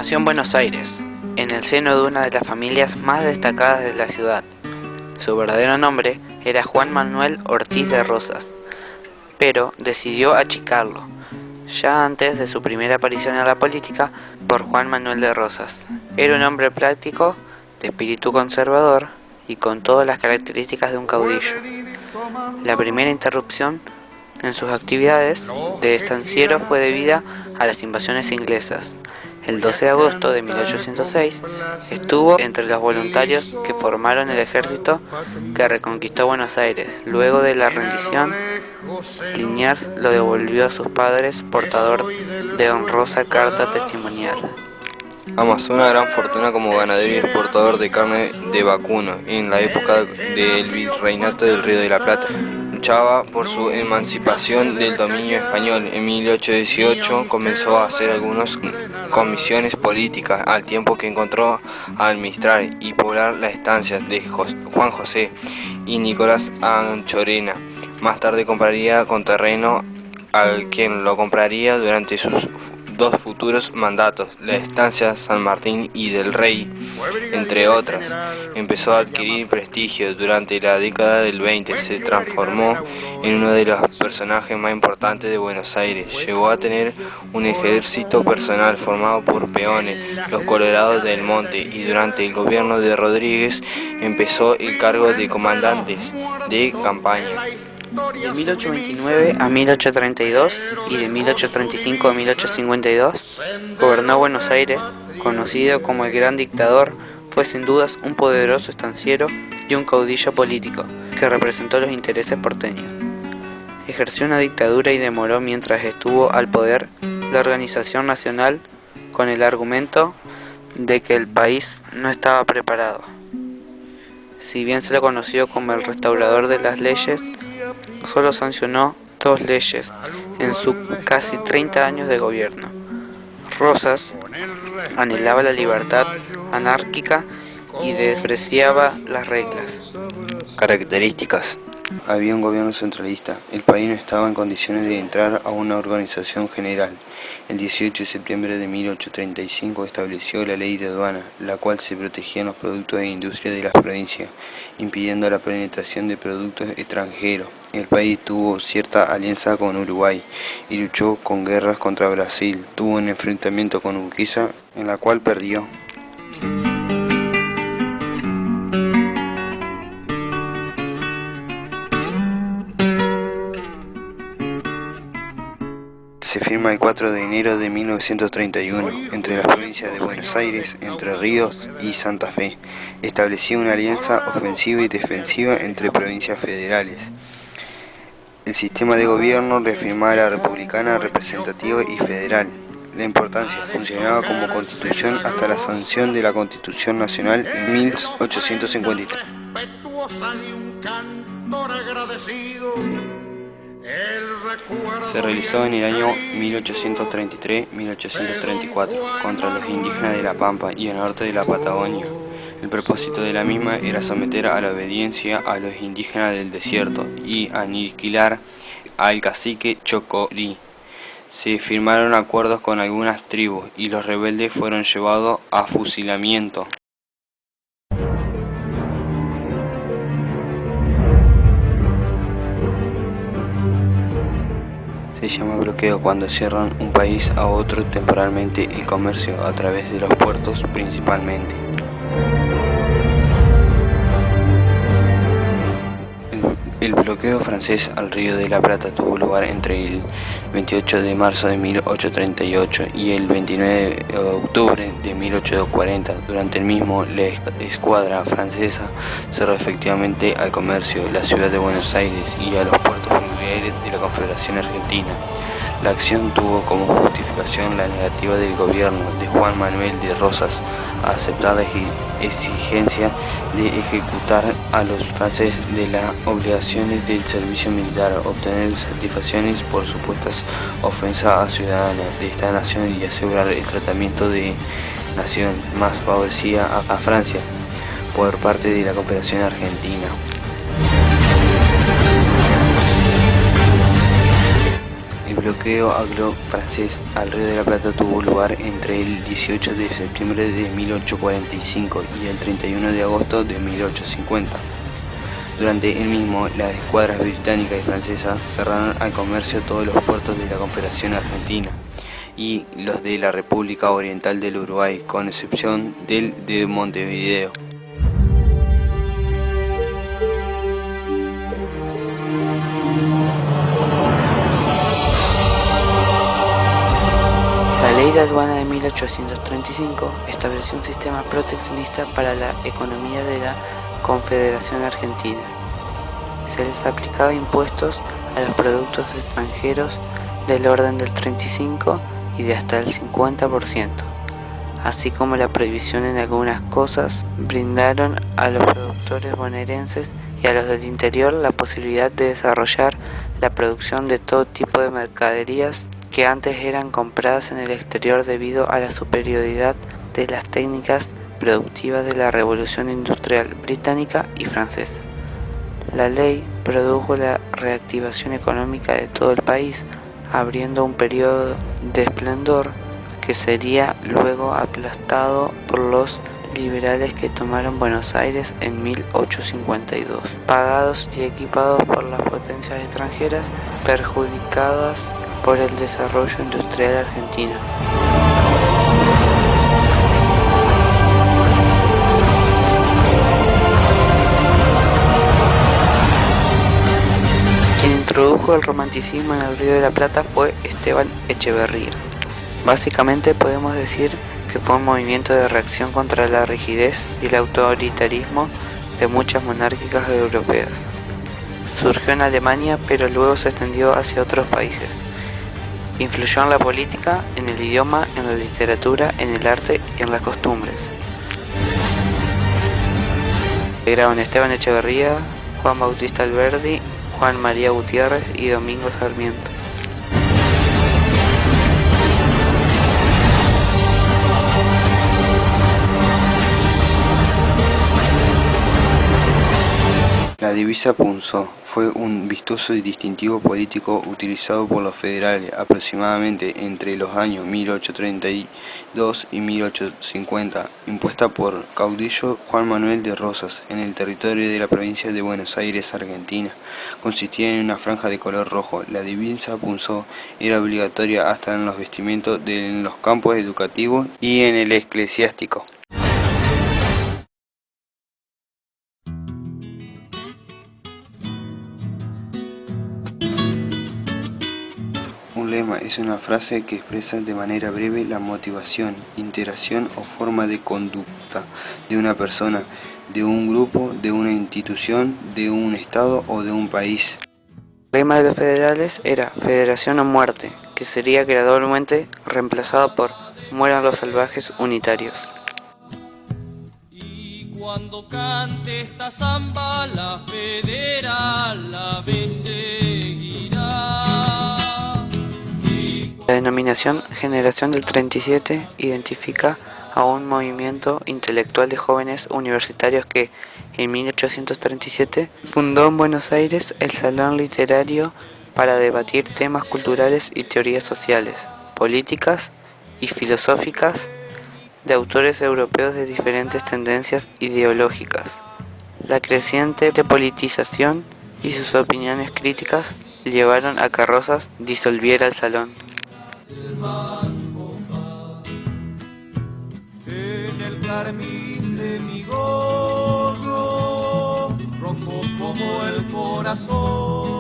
Nació en Buenos Aires, en el seno de una de las familias más destacadas de la ciudad. Su verdadero nombre era Juan Manuel Ortiz de Rosas, pero decidió achicarlo, ya antes de su primera aparición en la política, por Juan Manuel de Rosas. Era un hombre práctico, de espíritu conservador y con todas las características de un caudillo. La primera interrupción en sus actividades de estanciero fue debida a las invasiones inglesas. El 12 de agosto de 1806 estuvo entre los voluntarios que formaron el ejército que reconquistó Buenos Aires. Luego de la rendición, Liniers lo devolvió a sus padres portador de honrosa carta testimonial. Amasó una gran fortuna como ganadero y exportador de carne de vacuno en la época del virreinato del Río de la Plata. Luchaba por su emancipación del dominio español. En 1818 comenzó a hacer algunas comisiones políticas, al tiempo que encontró a administrar y poblar las estancias de Juan José y Nicolás Anchorena. Más tarde compraría con terreno al quien lo compraría durante sus dos futuros mandatos, la estancia San Martín y del Rey, entre otras. Empezó a adquirir prestigio durante la década del 20, se transformó en uno de los personajes más importantes de Buenos Aires. Llegó a tener un ejército personal formado por peones, los Colorados del Monte, y durante el gobierno de Rodríguez empezó el cargo de comandantes de campaña. De 1829 a 1832 y de 1835 a 1852 gobernó Buenos Aires. Conocido como el Gran Dictador, fue sin dudas un poderoso estanciero y un caudillo político que representó los intereses porteños. Ejerció una dictadura y demoró mientras estuvo al poder la Organización Nacional con el argumento de que el país no estaba preparado. Si bien se lo conoció como el restaurador de las leyes, solo sancionó 2 leyes en sus casi 30 años de gobierno. Rosas anhelaba la libertad anárquica y despreciaba las reglas. Características. Había un gobierno centralista. El país no estaba en condiciones de entrar a una organización general. El 18 de septiembre de 1835 estableció la ley de aduana, la cual se protegían los productos de industria de las provincias, impidiendo la penetración de productos extranjeros. El país tuvo cierta alianza con Uruguay y luchó con guerras contra Brasil. Tuvo un enfrentamiento con Urquiza, en la cual perdió. Se firma el 4 de enero de 1931 entre las provincias de Buenos Aires, Entre Ríos y Santa Fe. Establecía una alianza ofensiva y defensiva entre provincias federales. El sistema de gobierno reafirmaba la republicana, representativa y federal. La importancia funcionaba como constitución hasta la sanción de la Constitución Nacional en 1853. Se realizó en el año 1833-1834 contra los indígenas de La Pampa y el norte de la Patagonia. El propósito de la misma era someter a la obediencia a los indígenas del desierto y aniquilar al cacique Chocorí. Se firmaron acuerdos con algunas tribus y los rebeldes fueron llevados a fusilamiento. Se llama bloqueo cuando cierran un país a otro temporalmente el comercio a través de los puertos principalmente. El bloqueo francés al Río de la Plata tuvo lugar entre el 28 de marzo de 1838 y el 29 de octubre de 1840. Durante el mismo, la escuadra francesa cerró efectivamente al comercio, la ciudad de Buenos Aires y a los puertos fluviales de la Confederación Argentina. La acción tuvo como justificación la negativa del gobierno de Juan Manuel de Rosas a aceptar la exigencia de ejecutar a los franceses de las obligaciones del servicio militar, obtener satisfacciones por supuestas ofensas a ciudadanos de esta nación y asegurar el tratamiento de nación más favorecida a Francia por parte de la Confederación Argentina. El bloqueo anglo-francés al Río de la Plata tuvo lugar entre el 18 de septiembre de 1845 y el 31 de agosto de 1850. Durante el mismo, las escuadras británica y francesa cerraron al comercio todos los puertos de la Confederación Argentina y los de la República Oriental del Uruguay, con excepción del de Montevideo. La Ley de Aduana de 1835 estableció un sistema proteccionista para la economía de la Confederación Argentina. Se les aplicaba impuestos a los productos extranjeros del orden del 35 y de hasta el 50%, así como la prohibición en algunas cosas. Brindaron a los productores bonaerenses y a los del interior la posibilidad de desarrollar la producción de todo tipo de mercaderías que antes eran compradas en el exterior debido a la superioridad de las técnicas productivas de la Revolución Industrial británica y francesa. La ley produjo la reactivación económica de todo el país, abriendo un periodo de esplendor que sería luego aplastado por los liberales que tomaron Buenos Aires en 1852, pagados y equipados por las potencias extranjeras, perjudicadas por el desarrollo industrial argentino. Quien introdujo el romanticismo en el Río de la Plata fue Esteban Echeverría. Básicamente podemos decir que fue un movimiento de reacción contra la rigidez y el autoritarismo de muchas monárquicas europeas. Surgió en Alemania, pero luego se extendió hacia otros países. Influyó en la política, en el idioma, en la literatura, en el arte y en las costumbres. Integraron Esteban Echeverría, Juan Bautista Alberdi, Juan María Gutiérrez y Domingo Sarmiento. La divisa punzó fue un vistoso y distintivo político utilizado por los federales aproximadamente entre los años 1832 y 1850, impuesta por caudillo Juan Manuel de Rosas en el territorio de la provincia de Buenos Aires, Argentina. Consistía en una franja de color rojo. La divisa punzó era obligatoria hasta en los vestimientos en los campos educativos y en el eclesiástico. Un lema es una frase que expresa de manera breve la motivación, interacción o forma de conducta de una persona, de un grupo, de una institución, de un estado o de un país. El lema de los federales era Federación o muerte, que sería gradualmente reemplazado por Mueran los salvajes unitarios. Y cuando cante esta zamba, la federal la vez seguirá. La denominación Generación del 37 identifica a un movimiento intelectual de jóvenes universitarios que, en 1837, fundó en Buenos Aires el Salón Literario para debatir temas culturales y teorías sociales, políticas y filosóficas de autores europeos de diferentes tendencias ideológicas. La creciente politización y sus opiniones críticas llevaron a que Rosas disolviera el salón. En el carmín de mi gorro, rojo como el corazón.